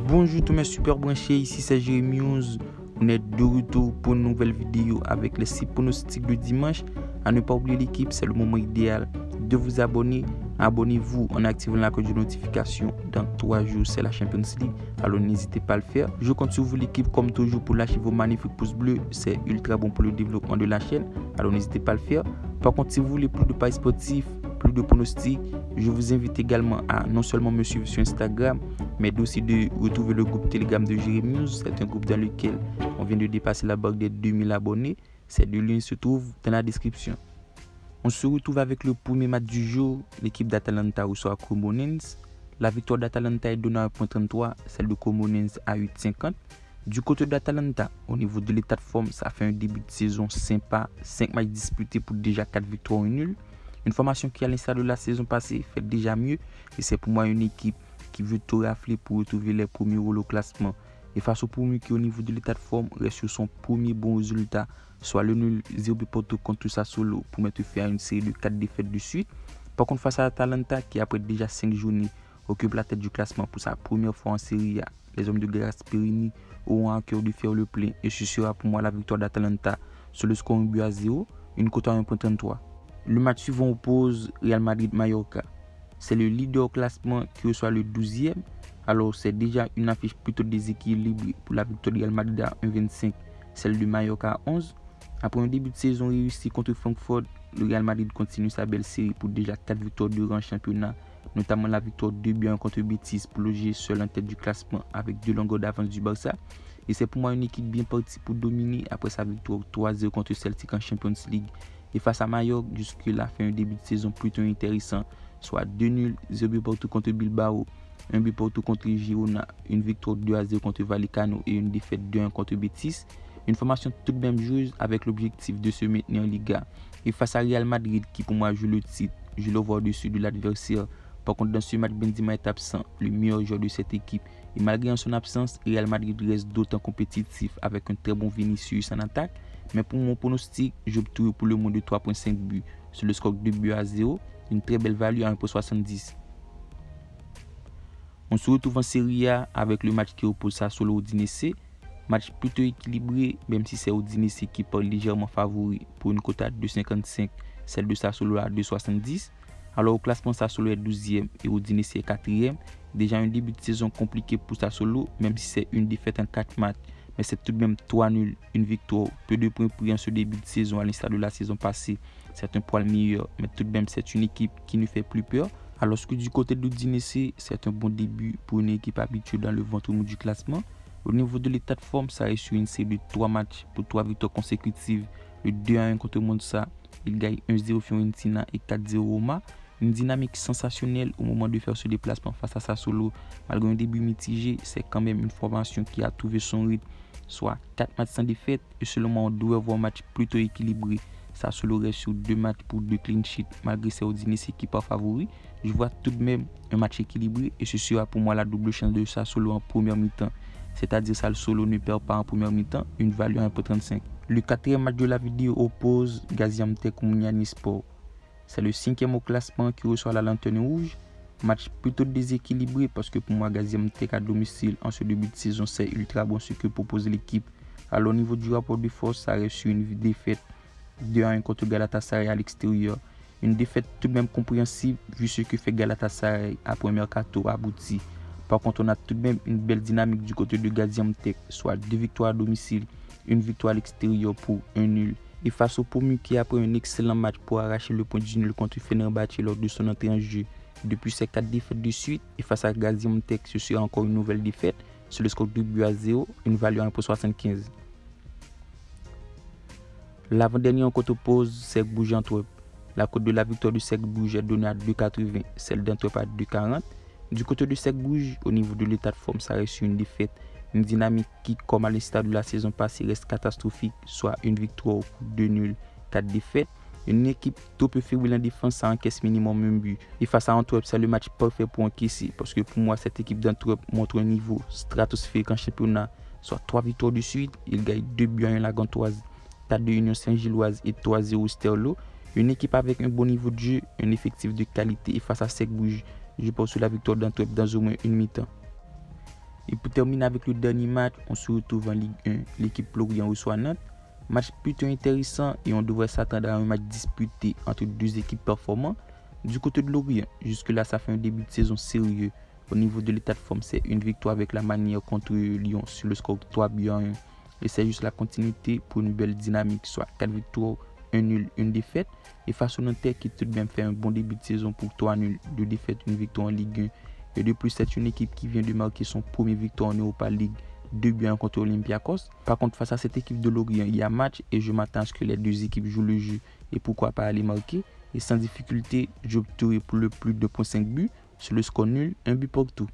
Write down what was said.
Bonjour tous mes super branchés, ici c'est Jérémy 11. On est de retour pour une nouvelle vidéo avec les 6 pronostics de dimanche. À ne pas oublier l'équipe, c'est le moment idéal de vous abonner. Abonnez-vous en activant la cloche de notification. Dans 3 jours, c'est la Champions League, alors n'hésitez pas à le faire. Je compte sur vous l'équipe comme toujours pour lâcher vos magnifiques pouces bleus. C'est ultra bon pour le développement de la chaîne, alors n'hésitez pas à le faire. Par contre, si vous voulez plus de paris sportifs, plus de pronostics, je vous invite également à non seulement me suivre sur Instagram, mais aussi de retrouver le groupe Telegram de Jérémy News. C'est un groupe dans lequel on vient de dépasser la barre des 2000 abonnés. Ces deux liens se trouvent dans la description. On se retrouve avec le premier match du jour. L'équipe d'Atalanta reçoit Cremonense. La victoire d'Atalanta est donnée à 1.33, celle de Cremonense à 8.50. Du côté d'Atalanta, au niveau de l'état de forme, ça fait un début de saison sympa. 5 matchs disputés pour déjà 4 victoires et nuls. Une formation qui, à l'instar de la saison passée, fait déjà mieux. Et c'est pour moi une équipe qui veut tout rafler pour retrouver les premiers rôles au classement. Et face au premier qui, au niveau de l'état de forme, reste sur son premier bon résultat, soit le nul 0 Porto contre Sassuolo pour mettre fin à une série de 4 défaites de suite. Par contre, face à Atalanta, qui après déjà 5 journées, occupe la tête du classement pour sa première fois en Serie A, les hommes de Gasperini auront à cœur de faire le plein. Et ce sera pour moi la victoire d'Atalanta sur le score 1-0, une cote à 1.33. Le match suivant oppose Real Madrid-Mallorca. C'est le leader au classement qui reçoit le 12e. Alors c'est déjà une affiche plutôt déséquilibrée pour la victoire de Real Madrid à 1,25, celle de Mallorca à 11. Après un début de saison réussi contre Francfort, le Real Madrid continue sa belle série pour déjà 4 victoires de rang en championnat, notamment la victoire 2-1 contre Betis pour loger seul en tête du classement avec 2 longueurs d'avance du Barça. Et c'est pour moi une équipe bien partie pour dominer après sa victoire 3-0 contre Celtic en Champions League. Et face à Mallorca, jusque-là fait un début de saison plutôt intéressant, soit 2 nuls, 0 partout contre Bilbao, 1 but partout contre Girona, une victoire 2-0 contre Vallecano et une défaite 2-1 contre Betis. Une formation toute de même joueuse avec l'objectif de se maintenir en Liga. Et face à Real Madrid qui pour moi joue le titre, je le vois au-dessus de l'adversaire. Par contre dans ce match, Benzema est absent, le meilleur joueur de cette équipe. Et malgré son absence, Real Madrid reste d'autant compétitif avec un très bon Vinicius en attaque. Mais pour mon pronostic, j'opterai pour le moins de 3.5 buts sur le score 2-0, une très belle value à 1.70. On se retrouve en Serie A avec le match qui oppose Sassuolo au Udinese. Match plutôt équilibré, même si c'est Udinese qui part légèrement favori pour une cote à 2,55, celle de Sassuolo à 2,70. Alors au classement, Sassuolo est 12e et Udinese est 4e. Déjà un début de saison compliqué pour Sassuolo, même si c'est une défaite en 4 matchs. Mais c'est tout de même 3 nuls, une victoire, peu de points pris en ce début de saison à l'instar de la saison passée. C'est un poil meilleur, mais tout de même c'est une équipe qui ne fait plus peur. Alors que du côté de l'Udinese, c'est un bon début pour une équipe habituée dans le ventre mou du classement. Au niveau de l'état de forme, ça reste sur une série de 3 matchs pour 3 victoires consécutives. Le 2-1 contre Monza, il gagne 1-0 Fiorentina et 4-0 Roma. Une dynamique sensationnelle au moment de faire ce déplacement face à Sassuolo. Malgré un début mitigé, c'est quand même une formation qui a trouvé son rythme, soit 4 matchs sans défaite. Et selon moi, on doit avoir un match plutôt équilibré. Sassuolo reste sur 2 matchs pour 2 clean sheets malgré ses Udinese qui part favori. Je vois tout de même un match équilibré et ce sera pour moi la double chance de Sassuolo en première mi-temps. C'est-à-dire Sassuolo ne perd pas en première mi-temps, une valeur à 1.35. Le quatrième match de la vidéo oppose Gaziantep au Mounianispor. C'est le 5e au classement qui reçoit la lanterne rouge. Match plutôt déséquilibré parce que pour moi Gaziantep à domicile en ce début de saison c'est ultra bon ce que propose l'équipe. Alors au niveau du rapport de force, ça reste sur une défaite 2-1 contre Galatasaray à l'extérieur. Une défaite tout de même compréhensible vu ce que fait Galatasaray après un mercato abouti. Par contre, on a tout de même une belle dynamique du côté de Gaziantep, soit 2 victoires à domicile, une victoire à l'extérieur pour 1 nul. Et face au Pomu qui après un excellent match pour arracher le point du nul contre Fenerbahçe lors de son entrée en jeu depuis ses 4 défaites de suite. Et face à Gaziantep, ce sera encore une nouvelle défaite sur le score 2-0, une valeur à 1.75. L'avant-dernier en cote oppose Cercle Bruges-Antwerp. La cote de la victoire du Cercle Bruges est donnée à 2,80, celle d'Antwerp à 2,40. Du côté du Cercle Bruges, au niveau de l'état de forme, ça reste sur une défaite. Une dynamique qui, comme à l'instar de la saison passée, reste catastrophique, soit une victoire pour 2 nuls, 4 défaites. Une équipe trop peu fébrile en défense, ça encaisse minimum un but. Et face à Antwerp, c'est le match parfait pour encaisser, parce que pour moi, cette équipe d'Antwerp montre un niveau stratosphérique en championnat, soit 3 victoires de suite. Il gagne 2 buts à 1 la Gantoise, 4 de Union Saint-Gilloise et 3-0 Sterlo. Une équipe avec un bon niveau de jeu, un effectif de qualité et face à Cercle Bruges, je pense sur la victoire d'Antwerp dans au moins une mi-temps. Et pour terminer avec le dernier match, on se retrouve en Ligue 1. L'équipe Lorient reçoit Nantes. Match plutôt intéressant et on devrait s'attendre à un match disputé entre deux équipes performantes. Du côté de Lorient, jusque-là, ça fait un début de saison sérieux. Au niveau de l'état de forme, c'est une victoire avec la manière contre Lyon sur le score 3-1. Et c'est juste la continuité pour une belle dynamique, soit 4 victoires, 1 nul, 1 défaite. Et face au Nantais qui tout de même fait un bon début de saison pour 3 nuls, 2 défaites, 1 victoire en Ligue 1. Et de plus, c'est une équipe qui vient de marquer son premier victoire en Europa League, 2-1 contre Olympiakos. Par contre, face à cette équipe de Lorient, il y a match et je m'attends à ce que les deux équipes jouent le jeu et pourquoi pas aller marquer. Et sans difficulté, j'opterai pour le plus de 2.5 buts sur le score nul, 1 but partout.